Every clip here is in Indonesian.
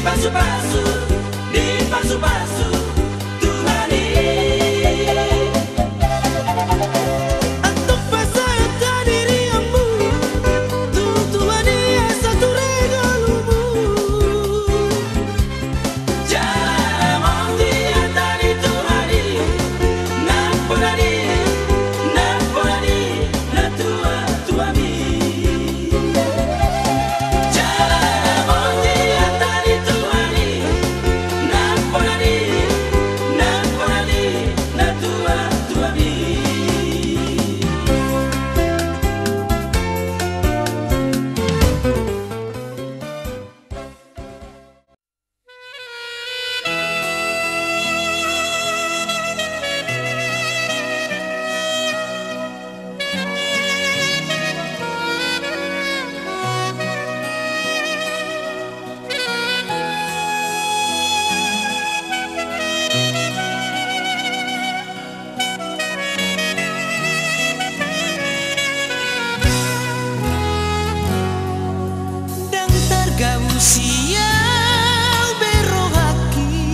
pasu-pasu, di pasu-pasu Tuhani. Untuk pasayata dirimu, Tuhani satu regalumu. Jalan monti antari Tuhani, Napolani, Napolani, na tua tuami. Jalan monti antari Tuhani, Napolani, Napolani, na tua tuami. Dan tergau siau berohaki,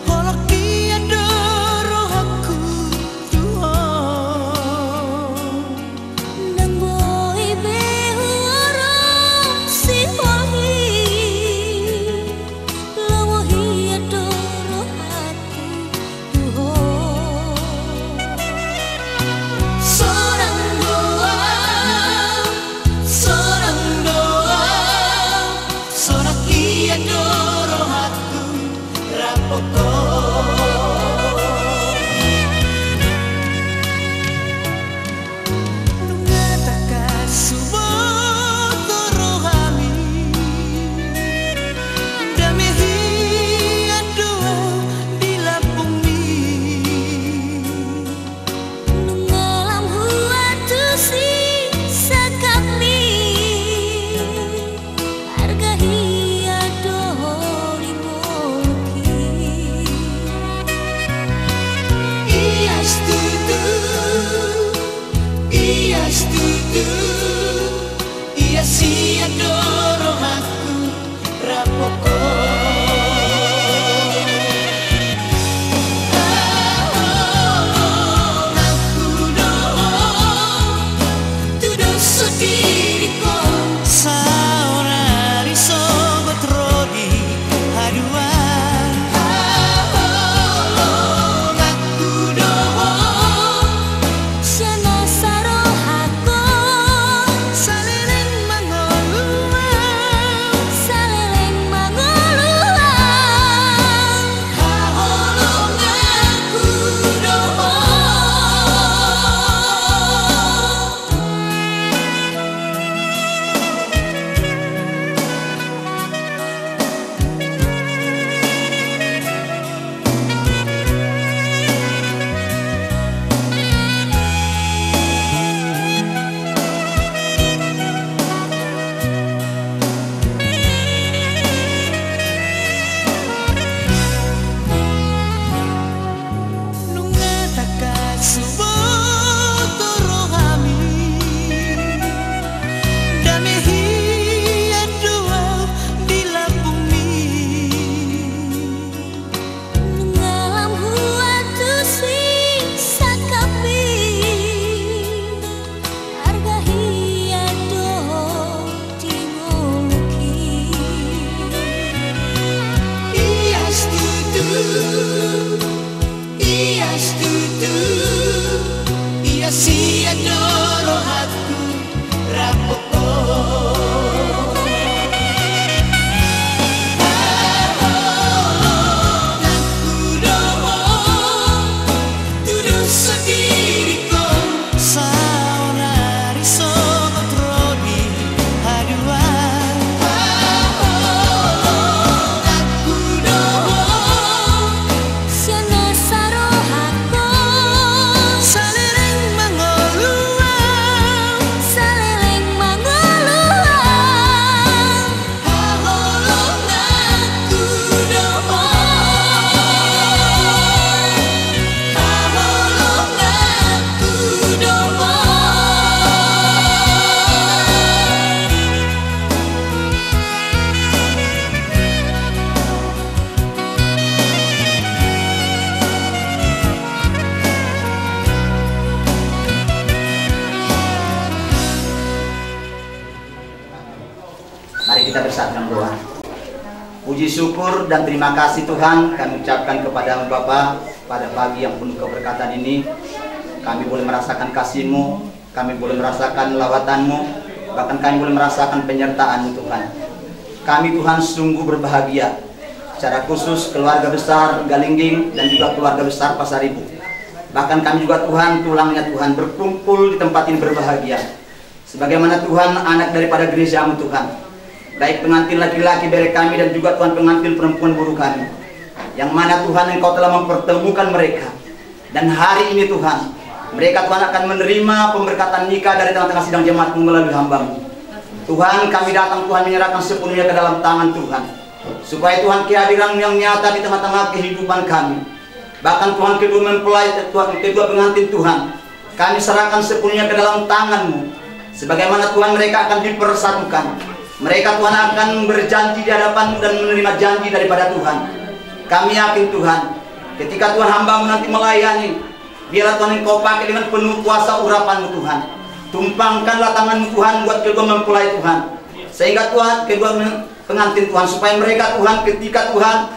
holoki adorohaku Tuhan. Nang boy behorong si wahi, lawahi adoro aku Tuhan. Seorang doa kita bersatu berdoa. Puji syukur dan terima kasih Tuhan kami ucapkan kepada Bapa pada pagi yang penuh keberkatan ini. Kami boleh merasakan kasih-Mu, kami boleh merasakan lawatan-Mu, bahkan kami boleh merasakan penyertaan-Mu Tuhan. Kami Tuhan sungguh berbahagia, secara khusus keluarga besar Galingging dan juga keluarga besar Pasaribu. Bahkan kami juga Tuhan, tulangnya Tuhan, berkumpul di tempat ini berbahagia. Sebagaimana Tuhan anak daripada gereja-Mu Tuhan, baik pengantin laki-laki dari kami dan juga Tuhan pengantin perempuan buruh kami, yang mana Tuhan Engkau telah mempertemukan mereka. Dan hari ini Tuhan, mereka Tuhan akan menerima pemberkatan nikah dari tengah-tengah sidang jemaat-Mu melalui hamba-Mu. Tuhan, kami datang Tuhan menyerahkan sepenuhnya ke dalam tangan Tuhan, supaya Tuhan kehadiran yang nyata di tengah-tengah kehidupan kami. Bahkan Tuhan kedua mempelai, Tuhan kedua pengantin Tuhan, kami serahkan sepenuhnya ke dalam tangan-Mu. Sebagaimana Tuhan mereka akan dipersatukan, mereka Tuhan akan berjanji di hadapan-Mu dan menerima janji daripada Tuhan. Kami yakin Tuhan, ketika Tuhan hamba-Mu nanti melayani, biarlah Tuhan Engkau pakai dengan penuh kuasa urapan-Mu Tuhan. Tumpangkanlah tangan-Mu Tuhan buat kedua mempelai Tuhan, sehingga Tuhan kedua pengantin Tuhan, supaya mereka Tuhan ketika Tuhan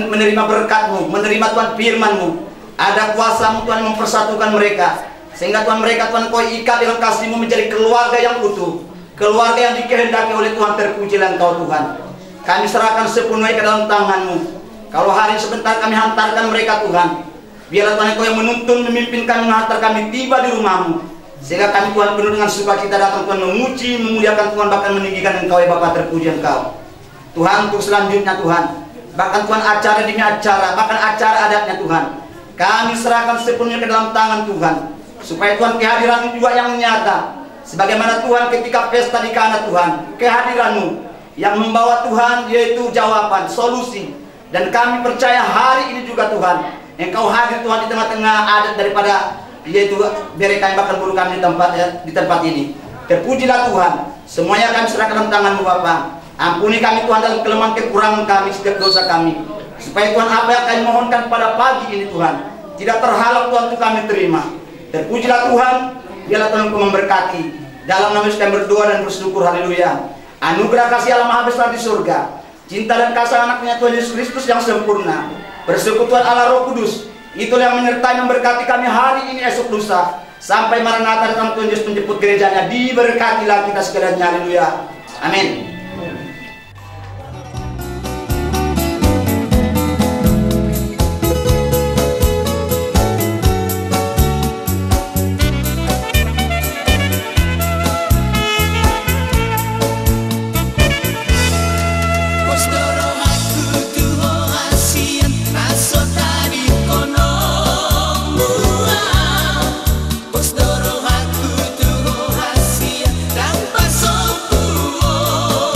menerima berkat-Mu, menerima Tuhan firman-Mu, ada kuasa-Mu Tuhan mempersatukan mereka, sehingga Tuhan mereka Tuhan Engkau ikat dengan kasih-Mu menjadi keluarga yang utuh, keluarga yang dikehendaki oleh Tuhan. Terpujilah Engkau Tuhan. Kami serahkan sepenuhnya ke dalam tangan-Mu. Kalau hari sebentar kami hantarkan mereka Tuhan, biarlah Tuhan Engkau yang menuntun, memimpin kami, menghantar kami tiba di rumah-Mu, sehingga kami Tuhan penuh dengan sukacita datang Tuhan memuji, memuliakan Tuhan, bahkan meninggikan Engkau ya Bapa. Terpuji Engkau Tuhan. Untuk selanjutnya Tuhan, bahkan Tuhan acara demi acara, bahkan acara adatnya Tuhan, kami serahkan sepenuhnya ke dalam tangan Tuhan, supaya Tuhan kehadiran juga yang nyata. Sebagaimana Tuhan ketika pesta di Kana Tuhan, kehadiran-Mu yang membawa Tuhan yaitu jawaban, solusi. Dan kami percaya hari ini juga Tuhan, Engkau hadir Tuhan di tengah-tengah adat daripada yaitu mereka yang bakal buruh kami di tempat ini. Terpujilah Tuhan. Semuanya kami serahkan dalam tangan-Mu Bapa. Ampuni kami Tuhan dalam kelemahan kekurangan kami, setiap dosa kami, supaya Tuhan apa yang kami mohonkan pada pagi ini Tuhan tidak terhalang Tuhan untuk kami terima. Terpujilah Tuhan. Biarlah Tuhan Engkau memberkati. Dalam nama Yesus kami berdoa dan bersyukur. Haleluya. Anugerah kasih Allah Maha Besar di surga, cinta dan kasih anaknya Tuhan Yesus Kristus yang sempurna, persekutuan Allah Roh Kudus, itulah yang menyertai memberkati kami hari ini, esok lusa, sampai Maranatha datang Tuhan Yesus menjemput gerejanya. Diberkatilah kita sekalian. Haleluya. Amin. Tanpa sopuo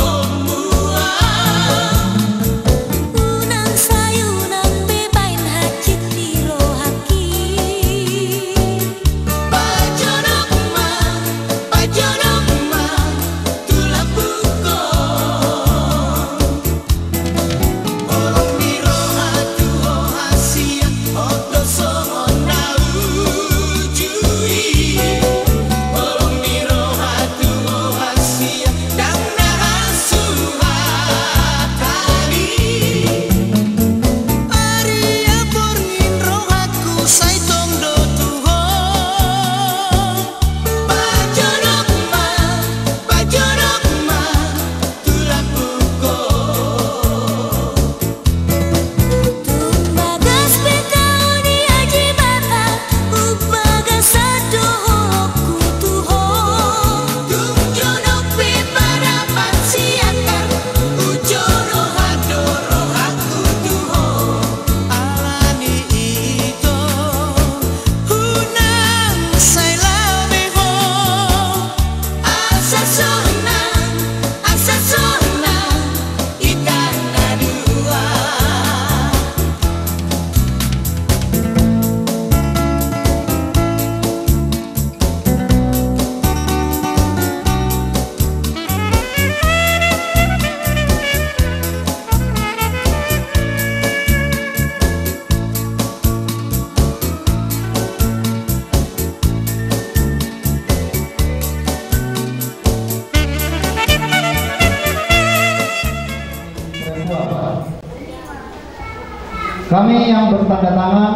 Kami yang bertanda tangan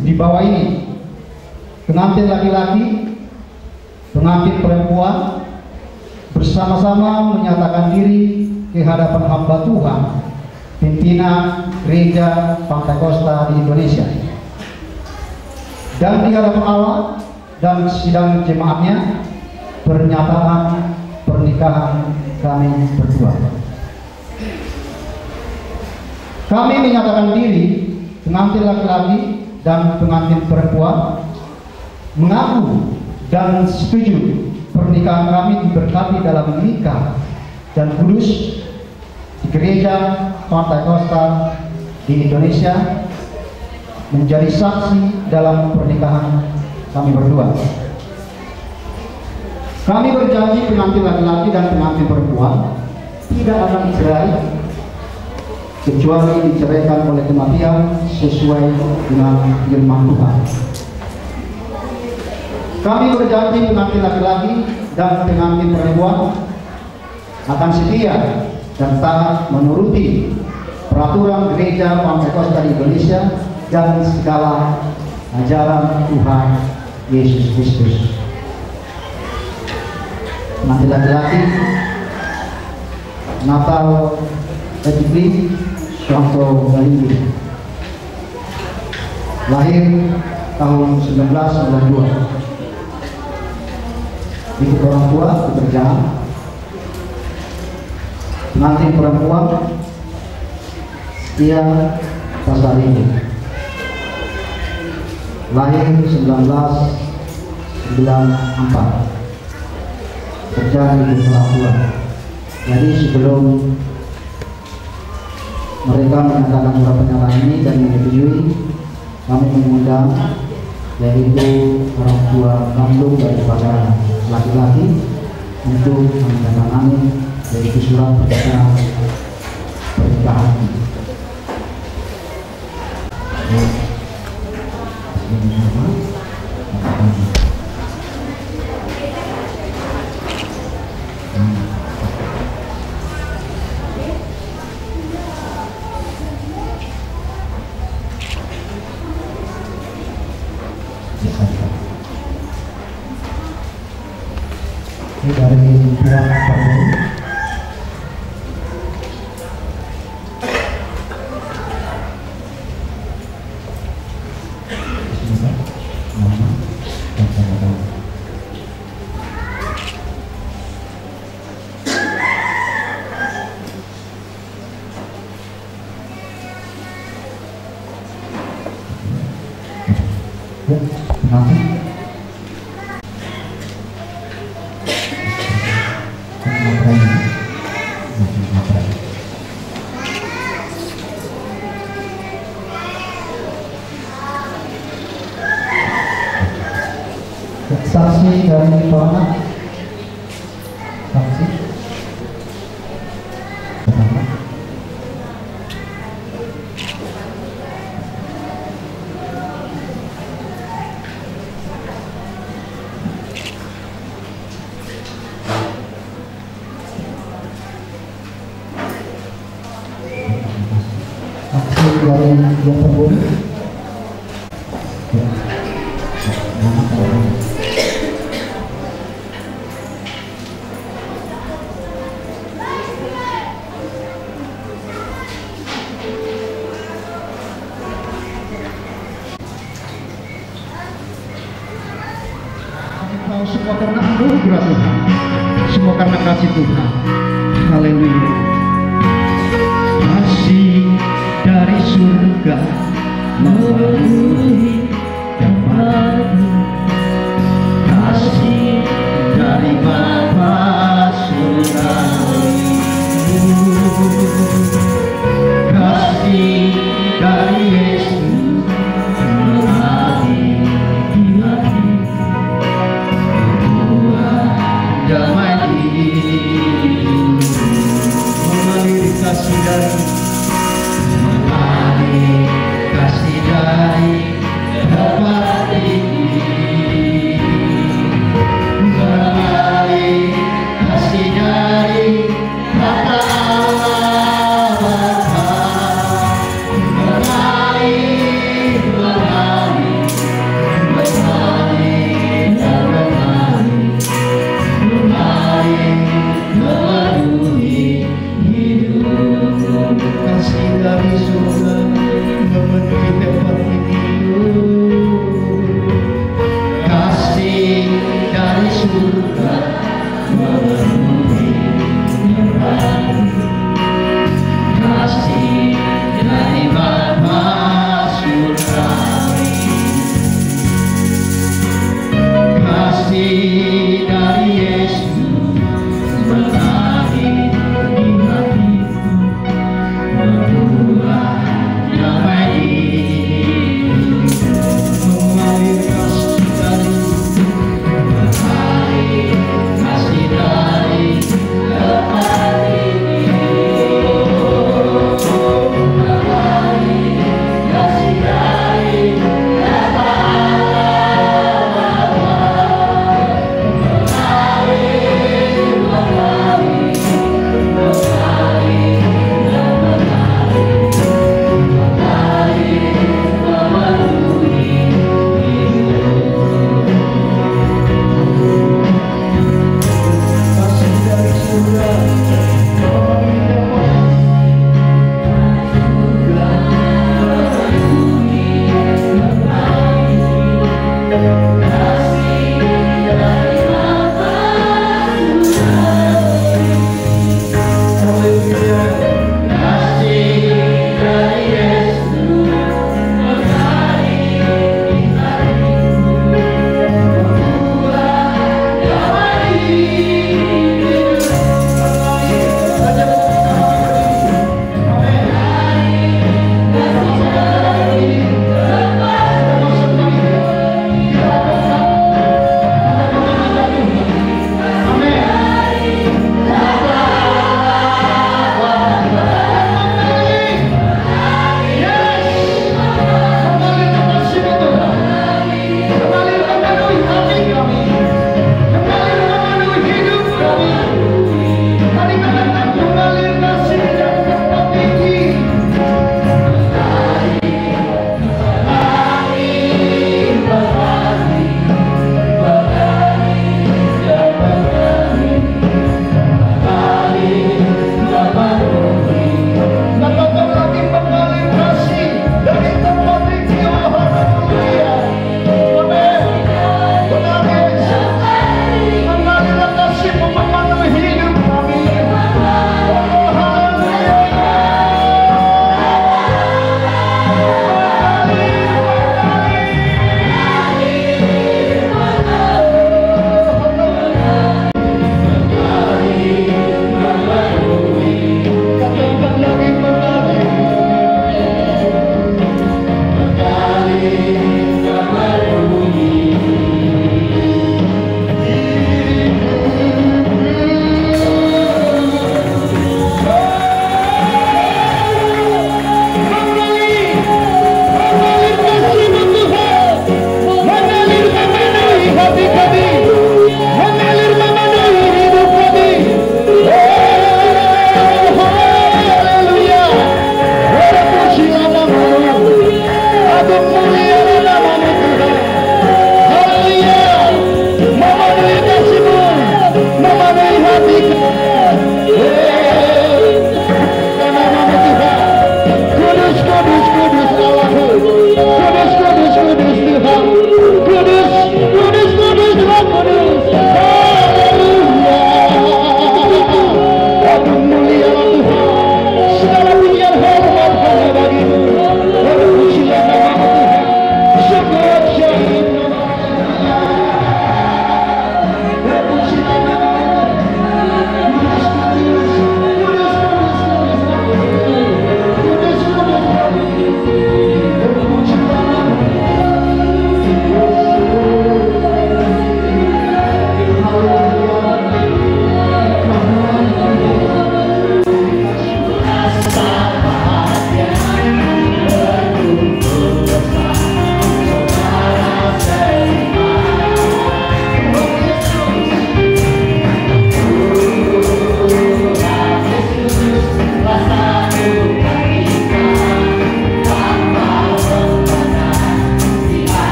di bawah ini, pengantin laki-laki, pengantin perempuan, bersama-sama menyatakan diri ke hadapan hamba Tuhan, pimpinan Gereja Pantai Kosta di Indonesia, dan di hadapan Allah dan sidang jemaatnya, pernyataan pernikahan kami berdua. Kami menyatakan diri pengantin laki-laki dan pengantin perempuan mengaku dan setuju pernikahan kami diberkati dalam nikah dan kudus di Gereja Pantai Kosta di Indonesia, menjadi saksi dalam pernikahan kami berdua. Kami berjanji pengantin laki-laki dan pengantin perempuan tidak akan dicerai kecuali diceraikan oleh kematian sesuai dengan firman Tuhan. Kami berjanji pengantin laki-laki dan pengantin perempuan akan setia dan taat menuruti peraturan Gereja Pantai Kosta di Indonesia dan segala ajaran Tuhan Yesus Kristus. Pengantin laki-laki Natal Edwin Suwanto Galindi, lahir tahun 1992, ikut orang tua pekerjaan. Pengantin perempuan Setia Pasaribu, lahir 1994, kerja di pelabuhan. Jadi sebelum mereka menyatakan surat pernyataan ini dan menyetujui, kami mengundang yaitu orang tua kandung daripada laki-laki untuk menandatangani yaitu surat pernyataan pernikahan. Ini dari pihak Prabowo. Saksi dari Tona, saksi pertama. Saksi dari Jokowi. Semua karena anugerah Tuhan, semua karena kasih Tuhan. Haleluya. Kasih dari surga memenuhi tempatku, kasih dari Bapa surgawi, kasih dari Yesus mengalir di hati. Damai hidup mengalir kasih dari Bapa tinggi, mengalir kasih dari Bapa Allah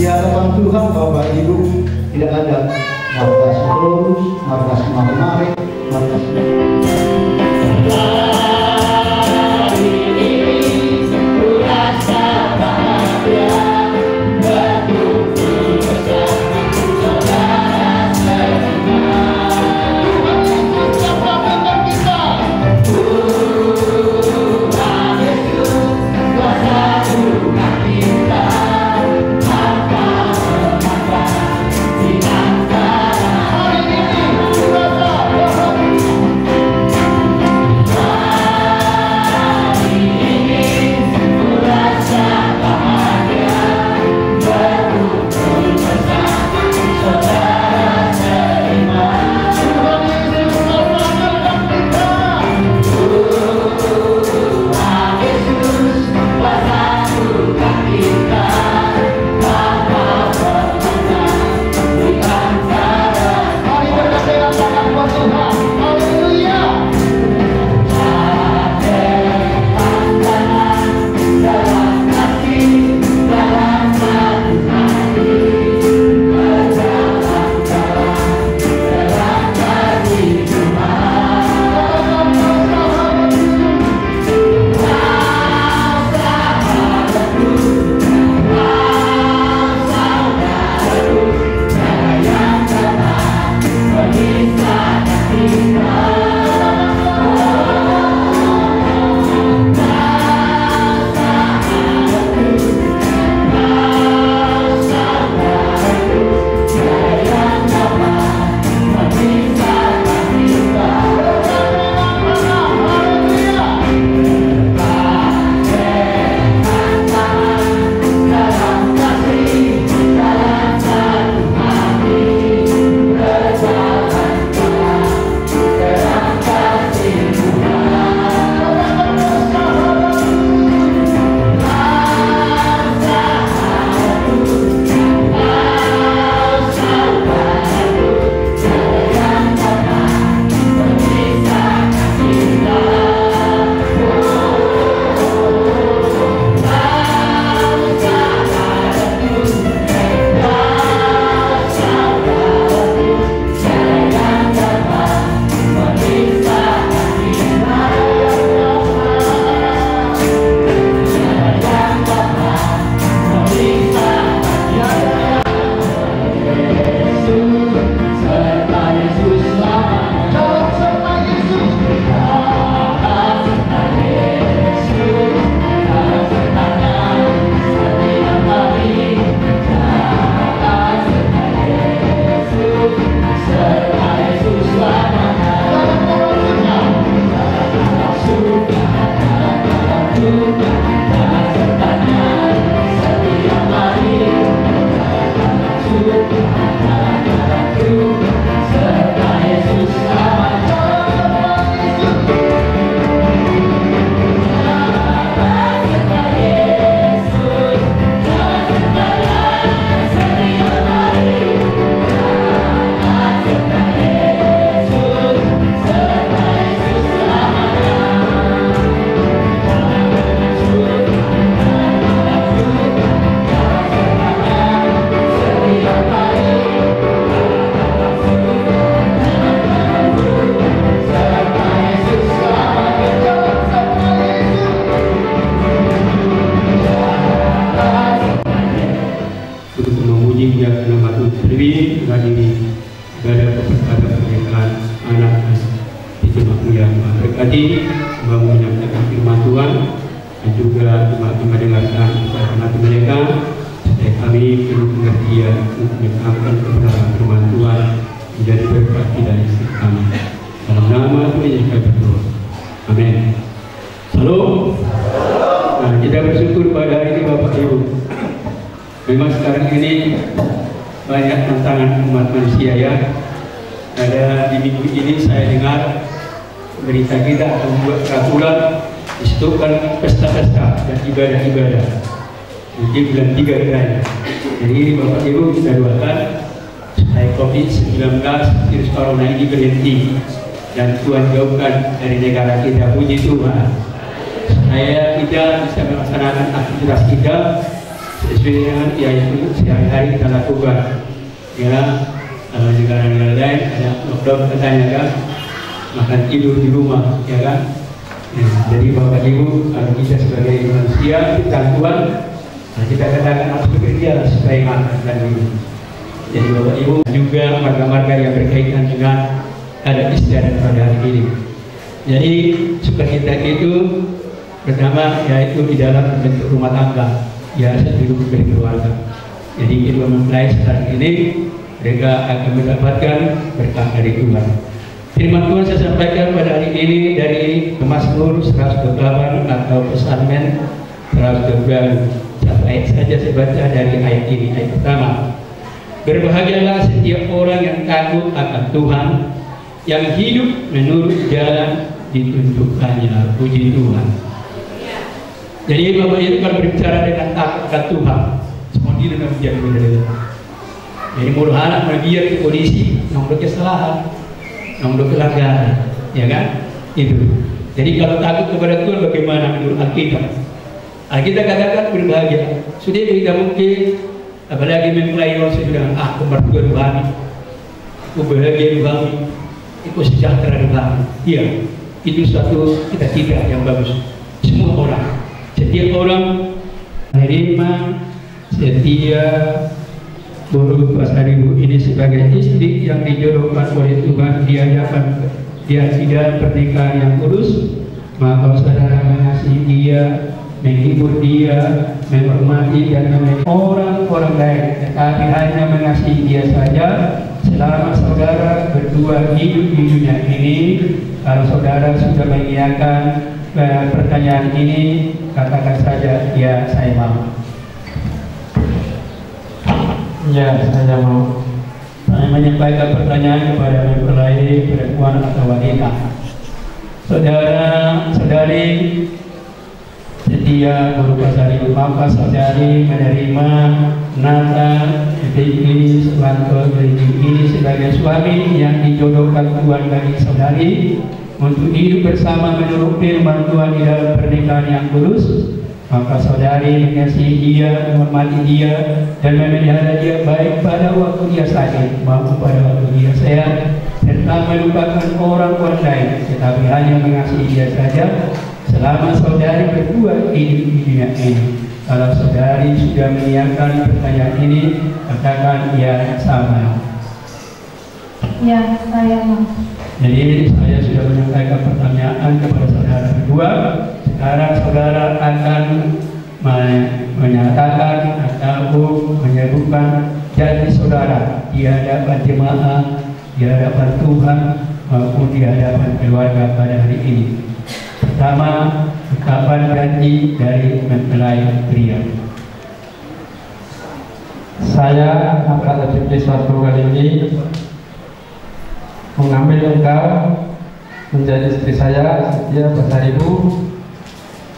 di hadapan Tuhan Bapak Ibu tidak ada markas terus, markas kemarin, markas berkati, semoga menyampaikan firman Tuhan dan juga mendengarkan hati mereka supaya kami penuh pengertian untuk mengamalkan kebenaran firman Tuhan menjadi berkat dari hidup kami. Dalam nama Tuhan Yesus kami berdoa. Amin. Salam. Nah, kita bersyukur pada hari ini Bapak Ibu. Memang sekarang ini banyak tantangan umat manusia ya. Ada di minggu ini saya dengar berita kita akan membuat peraturan disitukan pesta-pesta dan ibadah-ibadah. Nanti bulan 3 raya. Jadi ini Bapak Ibu kita doakan supaya COVID-19 virus corona ini berhenti dan Tuhan jauhkan dari negara kita. Puji Tuhan. Supaya kita bisa melaksanakan aktivitas kita sesuai dengan yaitu sehari-hari kita lakukan. Ya, kalau negara lain ada lockdown katanya kan, makan tidur di rumah, ya kan. Ya, jadi Bapak Ibu, kalau kita sebagai manusia ketentuan, kita katakan harus bekerja supaya makan dan minum. Jadi Bapak Ibu juga marga-marga yang berkaitan dengan adat istiadat pada hari ini. Jadi sukacita itu pertama yaitu di dalam bentuk rumah tangga, ya hidup berkeluarga. Jadi kedua mempelai sekarang ini mereka akan mendapatkan berkah dari Tuhan. Firman Tuhan saya sampaikan pada hari ini dari Mazmur 128 atau Psalmen 112. Satu ayat saja saya baca dari ayat ini, ayat pertama. Berbahagialah setiap orang yang takut akan Tuhan, yang hidup menurut jalan ditunjukkannya. Puji Tuhan. Jadi Bapak Ibu kalau berbicara dengan takut akan Tuhan, semua diri dalam menjadi berbeda. Jadi mulu anak membiar ke polisi, nomor kesalahan, nomor pelanggaran, ya kan? Itu. Jadi kalau takut kepada Tuhan bagaimana menurut Alkitab? Alkitab katakan berbahagia. Sudah tidak mungkin, apalagi mempelai orang bilang, aku mertua Tuhan, aku bahagia Tuhan, aku sejahtera Tuhan. Iya, itu suatu cita-cita yang bagus. Semua orang, setiap orang menerima setia Guru Pasar Ibu ini sebagai istri yang dijodohkan oleh Tuhan di hadapan dia tidak pernikahan yang kudus, maka saudara mengasihi dia, menghibur dia, menghormati dan memelihara orang-orang lain, tetapi hanya mengasihi dia saja selama saudara berdua hidup di dunia ini. Kalau saudara sudah mengiyakan pertanyaan ini, katakan saja, ya saya mau. Ya, saya mau. Saya menyampaikan pertanyaan kepada mempelai perempuan atau wanita. Saudara-saudari setia Guru Pasar Ibu, maka saudari menerima Natal ini sebagai suami yang dijodohkan Tuhan bagi saudari untuk hidup bersama menurut firman Tuhan di dalam pernikahan yang kudus. Maka saudari mengasihi dia, menghormati dia, dan memelihara dia baik pada waktu dia sakit maupun pada waktu dia sehat, serta melupakan orang lain, tetapi hanya mengasihi dia saja selama saudari berdua hidup di dunia ini. Kalau saudari sudah menyiapkan pertanyaan ini, katakan ya sama. Ya, saya mau. Jadi saya sudah menyampaikan pertanyaan kepada saudara berdua. Sekarang saudara akan menyatakan atau menyebutkan janji saudara di hadapan jemaat, di hadapan Tuhan maupun di hadapan keluarga pada hari ini. Pertama, ucapan janji dari mempelai pria. Saya akan menjadi suatu kali ini mengambil engkau menjadi istri saya setia Pasar Ibu,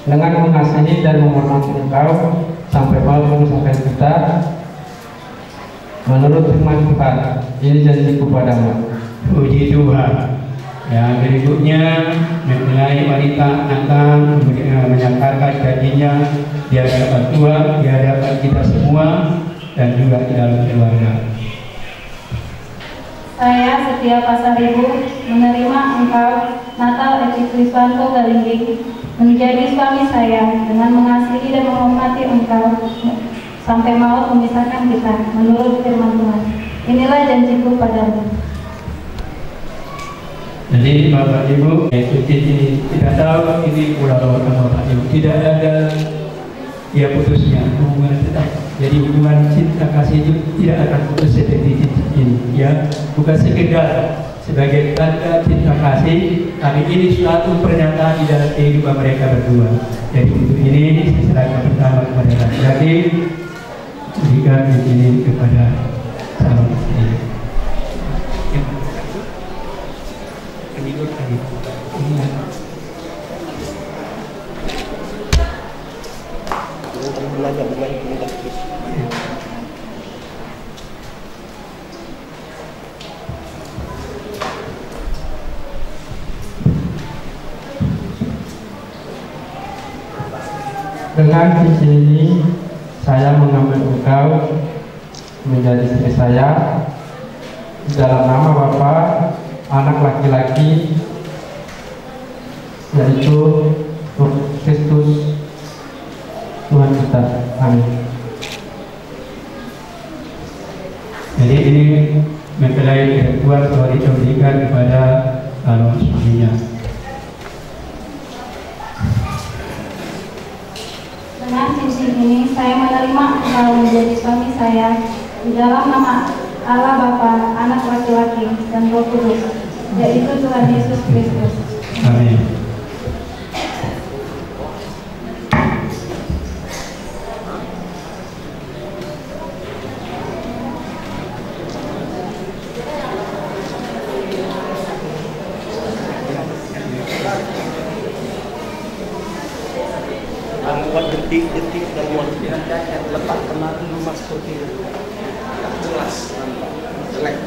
dengan mengasihi dan menghormati engkau sampai maupun sampai kita menurut firman Tuhan. Ini janjiku padamu. Puji Tuhan. Ya, berikutnya mempelai wanita akan menyatakan janjinya di hadapan Tuhan, di hadapan kita semua, dan juga di dalam keluarga. Saya setia Pasar Ibu menerima engkau Natal Eci Kriswanto Galingging menjadi suami saya dengan mengasihi dan menghormati engkau sampai maut memisahkan kita menurut firman Tuhan. Inilah janjiku padamu. Jadi Bapak Ibu, ini tidak tahu ini ulah Bapak Ibu, tidak ada ya putusnya, hubungan tetap. Jadi hubungan cinta kasih itu tidak akan putus seperti ini, ya, bukan sekedar sebagai tanda cinta kasih, tapi ini suatu pernyataan di dalam kehidupan mereka berdua. Jadi untuk ini saya serahkan pertama kepada laki-laki, berikan ini kepada calon istri. Dengan cincin ini saya mengambil menjadi istri saya dalam nama Bapa, anak laki-laki, yaitu Kristus Tuhan kita. Amin. Jadi ini mempelai perempuan telah diberikan kepada calon suaminya. Dengan cincin ini saya menerima engkau menjadi suami saya di dalam nama Allah Bapa, anak laki-laki, dan Roh Kudus, yaitu Tuhan Yesus Kristus. Amin. buat detik-detik dan buat yang lepas kemarin rumah seperti itu tak jelas nampak jelek.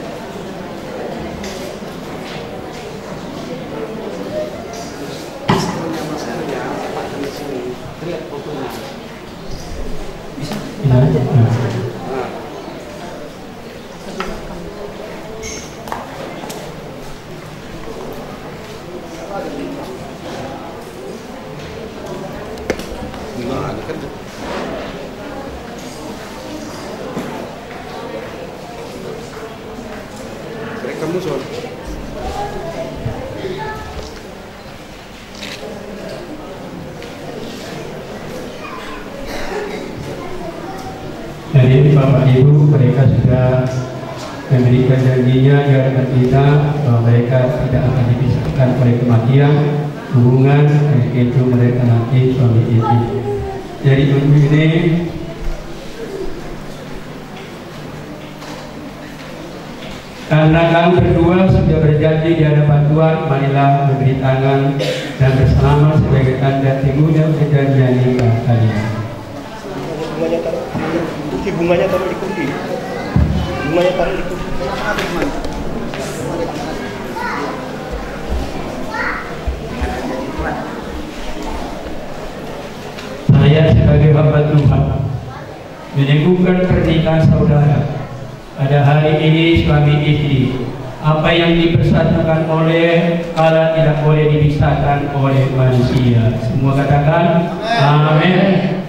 Istrinya Mas Arya Pak di sini lihat fotonya bisa. Nah. Gimana kan? Mereka musuh. Jadi Bapak Ibu, mereka sudah memberikan janjinya di hadapan kita bahwa mereka tidak akan dipisahkan oleh kematian, hubungan itu mereka nanti suami istri. Jadi untuk ini karena kamu berdua sudah berjanji di hadapan Tuhan, marilah memberi tangan dan bersama sebagai tanda timbulnya perjanjian nikah kalian. Bunganya taruh di kunci. Bunganya taruh di kunci. Saya sebagai hamba Tuhan meneguhkan pernikahan saudara pada hari ini suami istri. Apa yang dipersatukan oleh Allah tidak boleh dipisahkan oleh manusia. Semua katakan amin.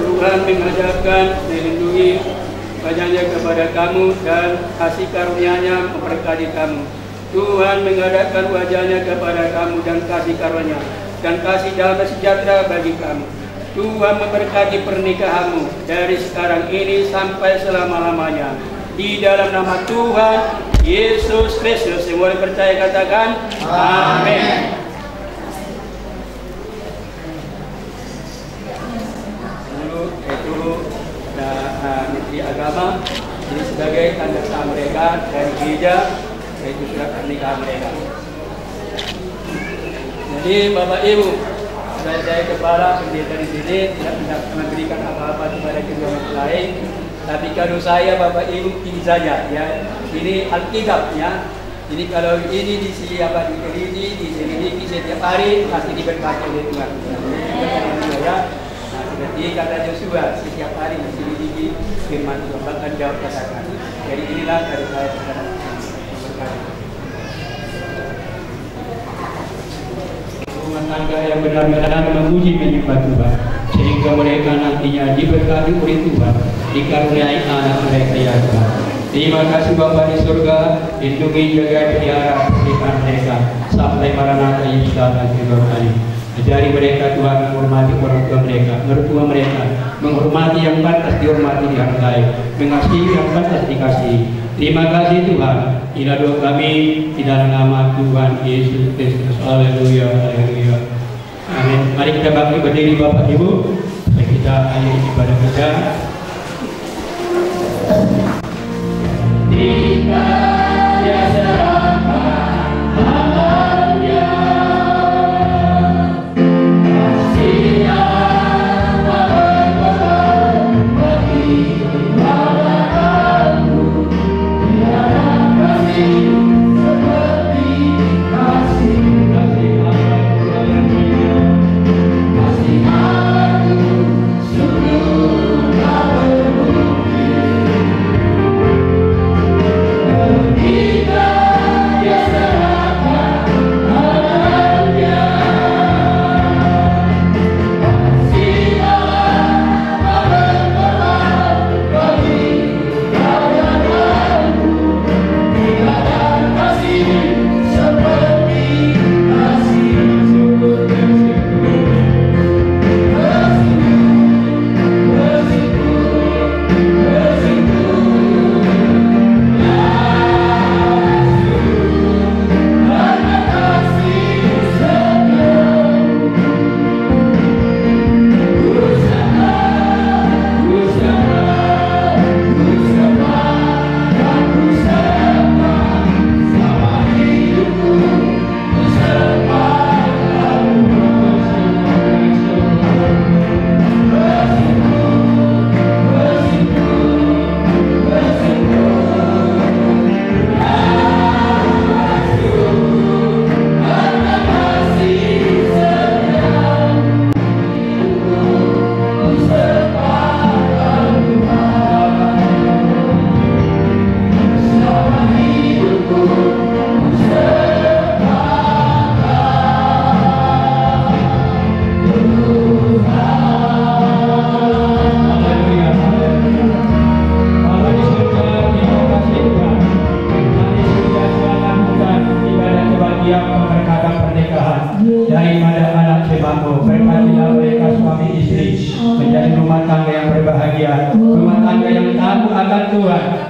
Tuhan mengajarkan melindungi wajahnya kepada kamu dan kasih karunia-Nya memberkati kamu. Tuhan menghadapkan wajahnya kepada kamu dan kasih karunia dan kasih damai sejahtera bagi kamu. Tuhan memberkati pernikahanmu dari sekarang ini sampai selama-lamanya. Di dalam nama Tuhan Yesus Kristus, semua yang percaya katakan amin. Menteri Agama ini sebagai tanda sah mereka dari gereja, yaitu surat pernikahan mereka. Jadi Bapak Ibu, saya kepala pendeta di sini tidak memberikan apa-apa kepada kedua mempelai, tapi kalau saya Bapak Ibu ini saja ya, ini Alkitab ya. Jadi kalau ini dikeliti, diselidiki setiap hari pasti diberkati oleh Tuhan. Ya. Seperti kata Joshua, setiap hari diselidiki firman Tuhan, bahkan jawab katakan. Jadi inilah dari saya terhadap rumah tangga yang benar-benar memuji menyembah Tuhan, sehingga mereka nantinya diberkati oleh Tuhan, dikaruniai anak mereka ya Tuhan. Terima kasih Bapa di surga, lindungi jaga pelihara pernikahan mereka sampai Maranatha Yesus datang kedua kali. Ajari mereka Tuhan menghormati orang tua mereka, mertua mereka, menghormati yang pantas dihormati, dihargai, mengasihi yang pantas dikasihi. Terima kasih Tuhan. Inilah doa kami di dalam nama Tuhan Yesus Kristus. Haleluya, haleluya. Amin. Mari kita bangkit berdiri Bapak Ibu. Mari kita akhiri ibadah kita. Seperti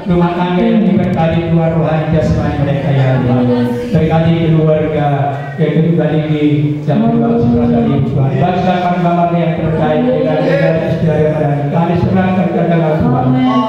rumah tangga yang diberkati Tuhan rohani jasmani mereka ya Tuhan. Berkati keluarga yang kedua ini dan juga saudara dari Tuhan. Bangsakan mama yang terkait dengan negara istiadat kami serahkan ke dalam Tuhan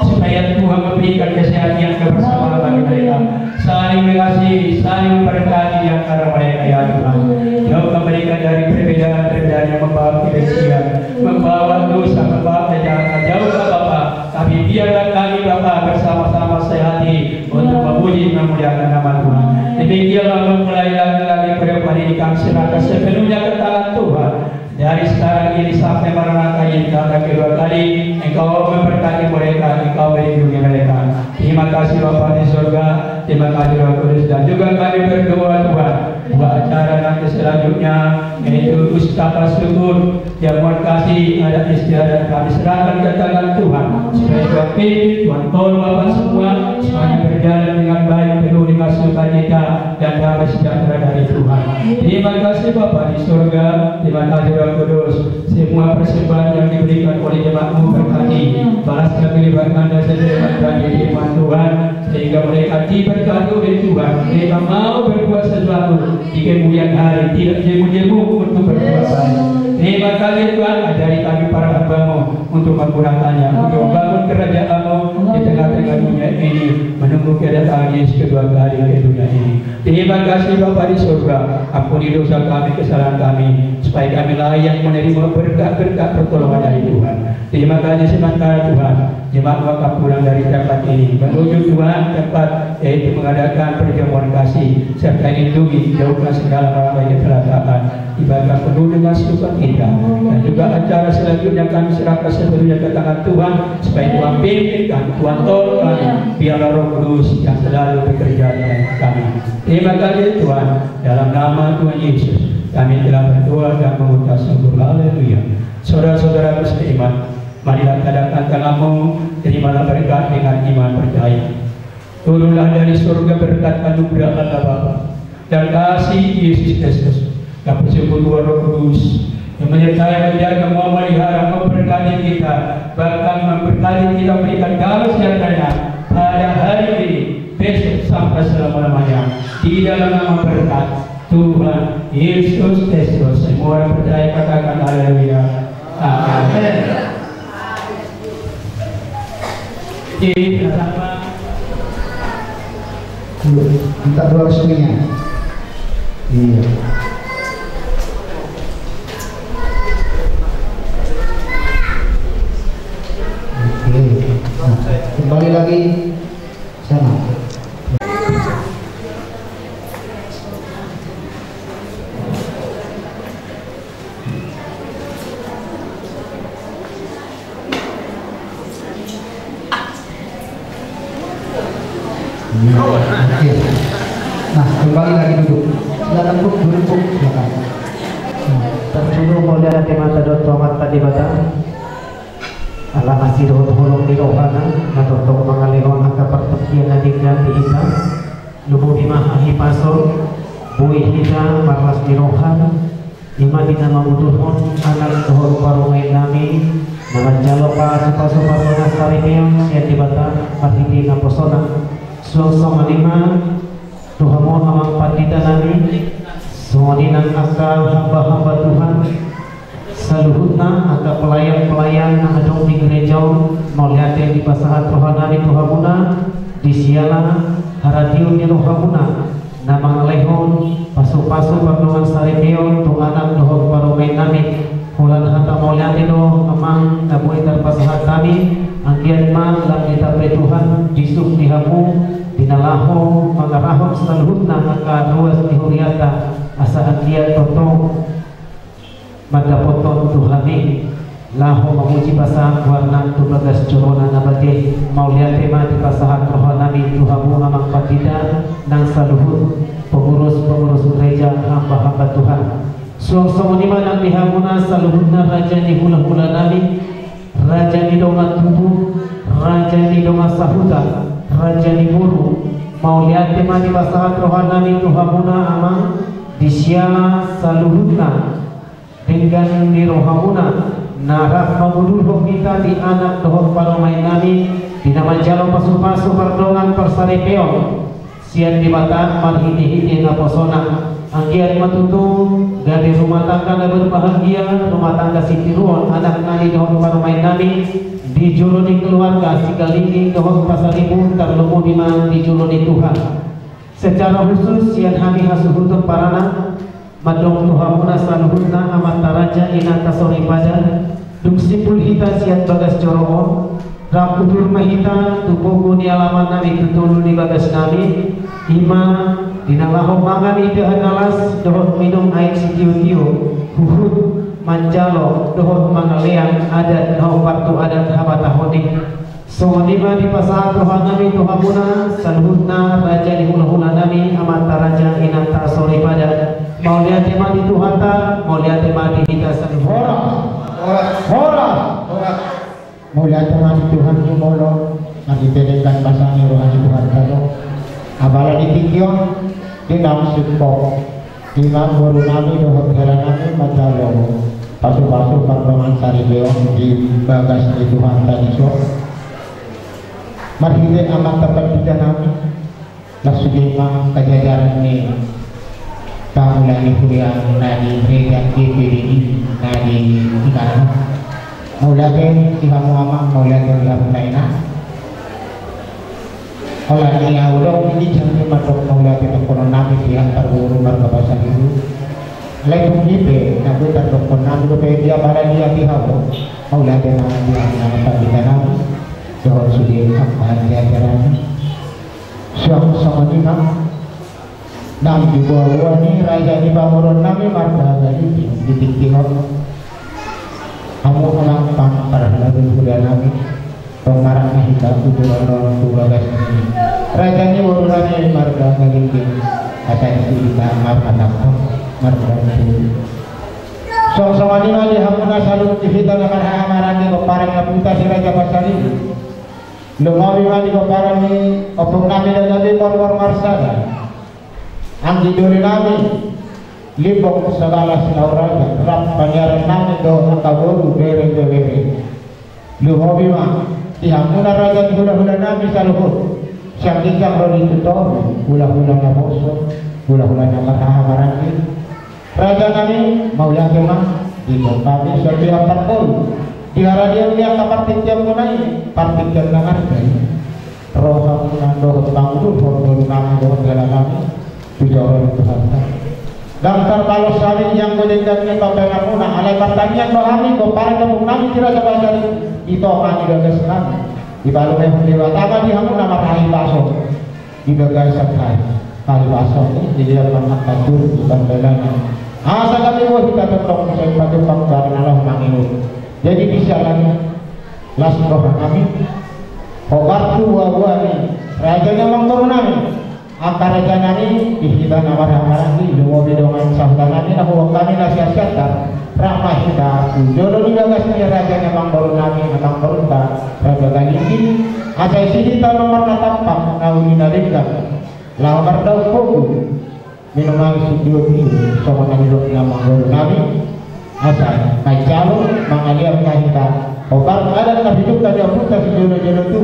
supaya Tuhan memberikan kesehatan yang kebersamaan bagi mereka, saling mengasihi, saling memberkati di antara mereka ya Tuhan. Jauhkan mereka dari perbedaan-perbedaan yang membawa kebencian, membawa dosa, membawa kejahatan. Jauhkan Bapa, tapi biarlah kami Bapa bersama-sama sehati untuk memuji memuliakan nama Tuhan. Demikianlah memulai lagi pada hari ini kami serahkan sepenuhnya ke tangan Tuhan. Dari sekarang ini sampai Maranatha yang datang kedua kali, Engkau memberkati mereka, Engkau melindungi mereka. Terima kasih Bapa di surga, terima kasih Roh Kudus, dan juga kami berdoa Tuhan buat acara nanti selanjutnya, yaitu ucapan syukur yang mohon kasih adat istiadat kami serahkan ke tangan Tuhan supaya Tuhan tolong Bapak semua semuanya berjalan dengan baik, penuh dengan sukacita dan damai sejahtera dari Tuhan. Terima kasih Bapak di surga, terima kasih Roh Kudus. Semua persembahan yang diberikan oleh jemaatmu berkati, balas kekeliruan Anda sendiri bagi firman Tuhan, sehingga mereka diberkati oleh Tuhan. Mereka mau berbuat sesuatu di kemudian hari, tidak jemu-jemu untuk berbuat baik. Terima kasih Tuhan, ajari kami para hamba-Mu untuk menggunakannya, untuk membangun kerajaan-Mu di tengah-tengah dunia ini, menunggu kedatangan Yesus kedua kali ke dunia ini. Terima kasih Bapa di surga, ampuni dosa kami, kesalahan kami, supaya kami layak menerima berkat-berkat pertolongan dari Tuhan. Terima kasih sementara Tuhan, jemaat wakaf pulang dari tempat ini menuju Tuhan tempat yaitu mengadakan perjamuan kasih serta lindungi jauhkan segala hal-hal kecelakaan, ibadah penuh dengan sukacita, dan juga acara selanjutnya kami serahkan sepenuhnya ke tangan Tuhan supaya Tuhan pimpinkan, Tuhan tolong kami, biarlah Roh Kudus yang selalu bekerja dengan kami. Terima kasih Tuhan, dalam nama Tuhan Yesus kami telah berdoa dan mengucap syukur. Haleluya. Saudara-saudara beriman, marilah kadakan tanganmu, terimalah berkat dengan iman percaya. Turunlah dari surga berkat anugerah Allah Bapa dan kasih Yesus Kristus, dan persekutuan Roh Kudus yang menyertai, menjaga, memelihara, memberkati kita, bahkan memberkati kita, berikan damai sejahtera pada hari ini, besok sampai selama-lamanya. Di dalam nama berkat Tuhan Yesus Kristus, semua orang percaya katakan haleluya. Amin. Minta doa restunya. Iya. Oke. Nah, kembali lagi sana. Oke. Nah, kembali lagi duduk. Silakan Bu, duduk. Silakan. Tersuruh mulia temata dot tomat tadi bata. Allah masih doa tolong di rohana, atau tolong mengalihkan angka pertemuan adik dan diisa. Lubu bima ahi pasol, bui hina marlas di rohana. Ima dina mamuduhon anak dohor parungai nami. Nama jalopa supa-supa menasari meong siya di bata partiti na posona. Suang-suang lima Tuhanmu amang patita nami suadinan akal hamba-hamba Tuhan saluhutna angka pelayan-pelayan na adong di gereja mauliate di pasahat rohanani Tuhamuna di siala haradiun di rohamuna na mga lehon pasu-pasu pagnuan saripeo tung anak dohog parumay nami hulan hata mauliate do amang nabuhay pasahat kami ang kian man lang itapay Tuhan bisuk dihamu dinalaho mangarahon saluhutna angka ruas di huriata asa angkian totong madapoton Tuhani laho mamuji pasahan warna tubagas corona nabati mauliate ma di pasahan rohanami Tuhamu amang patida nang saluhut pengurus gereja hamba-hamba Tuhan suang-suang lima nang dihamuna saluhutna raja ni hula-hula nami raja ni donga tubuh raja ni donga sahuta raja ni buru mauliate ma di pasahan rohanami Tuhamuna amang disyala saluhutna dengan di rohamuna narah mamudurho kita di anak dohok paromay nami Dina manjalo pasu-pasu perdongan persaripeon sian di mata marhiti-hiti naposona anggian matutu dari rumah tangga na berbahagia, rumah tangga Siti Ruon, anak nani dohon parumain nami di juluni keluarga sigalini dohon pasaribu terlemu bima di juluni Tuhan. Secara khusus sian hami hasuhutuk parana madong tuhamuna saluhutna amat taraja inata sori pada duksipul hita sian bagas coromo rakudur mahita tubuhku di alaman nami tutulu di bagas nami ima dina lahong mangan ide analas dohon minum air sitiu-tiu huhut manjalo dohon mangalean adat dohon waktu adat habatahoni songonima di pasahat rohan nami tuhamuna saluhutna raja di hula-hula nami amata raja inanta sori pada mau lihat tema di Tuhanta mau lihat tema di kita sendiri hora mau lihat tema di Tuhan Jumolo nanti tedekan pasangnya rohani Tuhan kado abala di tikion di namsuk pok imam baru nami dohot hera nami majalo pasu-pasu perdoman sari beong di bagas di Tuhan tadi so marhide amat tepat kita nami lasugima kejajaran ini kamu lagi kuliah nadi gereja GPDI nadi ikan mau lagi si kamu ama mau lagi kamu lainnya kalau ini awalnya ini jangan masuk mau lagi terkonon nabi pihak terguru marga bahasa itu lain gibe nabi terkonon nabi itu dia pada dia pihak mau lagi nabi nama tadi nabi jauh sudah apa dia jalan siapa sama dia nam di bawah ini raja di bangunan nami marga dari di kamu ulang pang para nabi kuda nami pengarang kita tujuan tua gas ini raja ini urusannya marga dari kata itu kita marga marga itu sama ini mali hamuna salut kita dengan amaran ini keparang nabuta si raja pasar ini lumawi mali keparang ini opung nami dan nabi korwar marsada ang diduri namin libong segala sinauraga rap panyaran namin do ang kabulu bere luhobi ma tihamuna raga di hula-hula namin sa luhod siyang ikang roli tuto hula-hula na boso hula-hula na matahamaran raga namin maulagi ma dito kami sa pihak parkol di haradian niya kapartikyang mo na partikyang na ngargay rohang na dohot bangdul hordol namin dohot gala namin tujuan Tuhan. Daftar kalau saling yang mendengarnya kau tengah muna, alai pertanyaan bahami kau para kamu nami kira coba dari itu akan juga kesenang. Di balu memang dewa taman di hamu nama kali baso, di bagai sakai kali baso ini dia makan kacur bukan bedanya. Asa kami wah kita tetap saya pada pangkalan Allah mangilu. Jadi bisa lagi las roh kami. Hogar tua ni rajanya mengturunami. Angkara janani kita namar-namar di lumo bidongan sahutanani nahu kami nasihat-sihatkan rahmah kita jodoh juga kasih raja memang baru nami memang baru tak raja ganiki asai sini tak nomor tampak nauni nalika lamar dauku minuman sudioti sama nami memang baru nami asai kai calo mangaliam kita obat ada hidup tadi putar jodoh-jodoh tu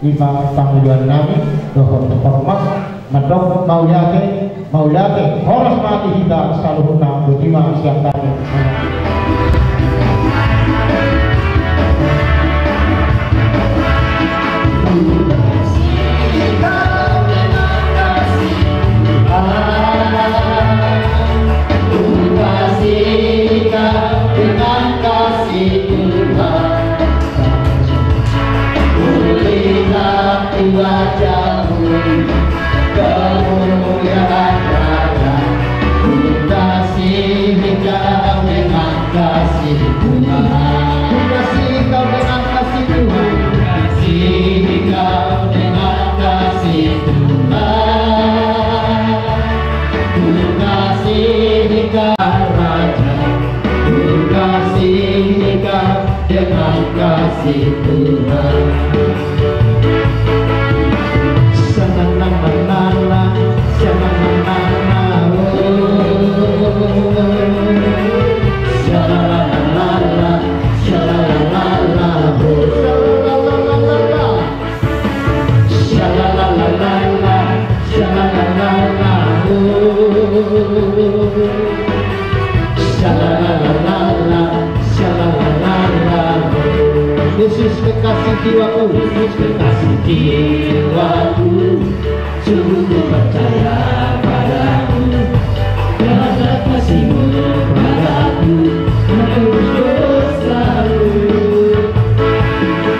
lima panggilan nami dohor terhormat medok mau yake horas mati kita saluhuna butima siang tadi wajahmu kemuliaan Raja, ku kasih kau dengan kasih Tuhan, ku kasih kau dengan kasih Tuhan, ku kasih kau dengan kasih Tuhan, ku kasih kau Raja, ku kasih kau dengan kasih Tuhan. jiwaku, kekasih jiwaku, sungguh ku percaya padamu, karena kasihmu padaku menembus selalu.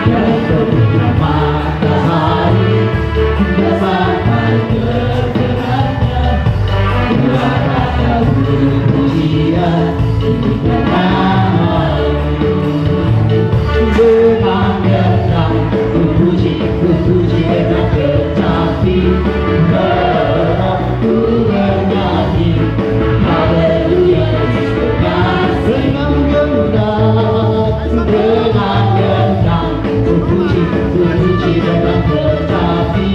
Dari terbitnya matahari hingga sampai terbenamnya, dua kata pujian hingga namamu. Dengan gendang ku puji dengan tetapi ku bernyanyi haleluya Yesus kekasih. Dengan gendang ku puji dengan tetapi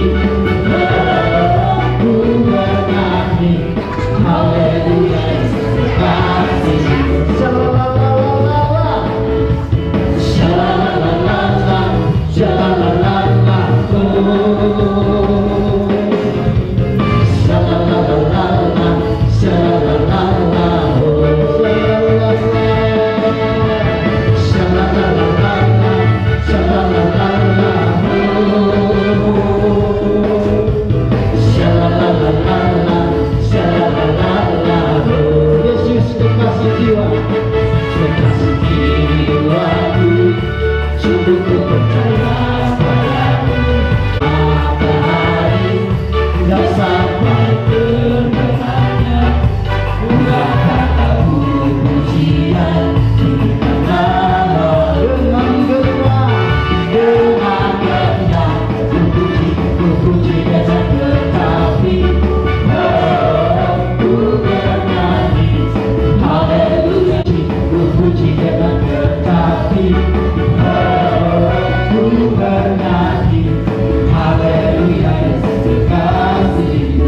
ku bernyanyi haleluya Yesus kekasih. Yesus kekasih jiwa, kekasih jiwaku, sungguh ku percaya padamu. Matahari hingga sampai terbenamnya, dua kata pujian hingga namamu. Dengan gendang ku puji dengan tetapi ku bernyanyi haleluya. Ku puji dengan tetapi ku bernyanyi haleluya Yesus kekasih.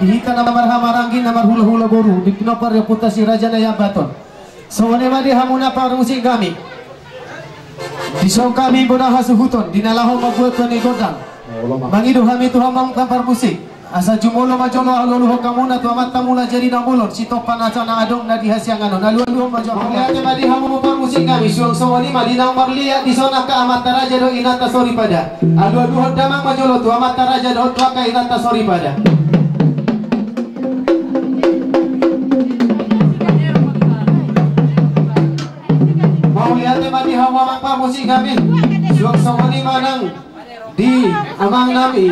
dihita na marhamarangin na marhula-hula boru di pinopar reputasi raja na yabaton. So wala di hamuna parmusik kami. Disaw kami bonaha suhuton dinalaho magbuat ni godang. Mangido kami Tuhan mangkampar musik. Asa jumolo majolo aluluho kamuna tu amat tamula jadi namulon si topan aca na adong na dihasianganon alualuho majolo ate madi hamu par musik kami suang sawali madi nang marlia di sona ka amat taraja do inata sori pada alualuho damang majolo tu amat taraja do tu ka inata sori pada mau lihat madi hamu par musik kami suang sawali manang di amang nami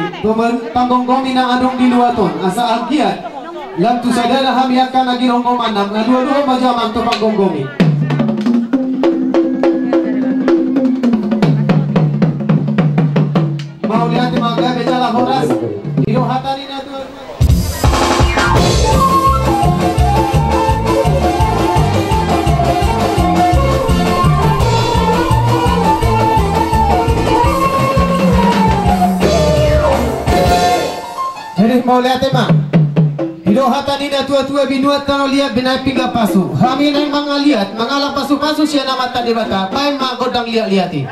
panggung komi na anong diluaton asa agiat lam tu sadara hami akan lagi rongko manam na dua-dua majamang to panggung komi mau lihat mga becala horas dirohatan na tu mau lihat emang hidohatan ini tua-tua binuat tano lihat binai pingga pasu kami nang mangaliat mangala pasu-pasu siya namat tadi bata pain mak godang lihat-lihati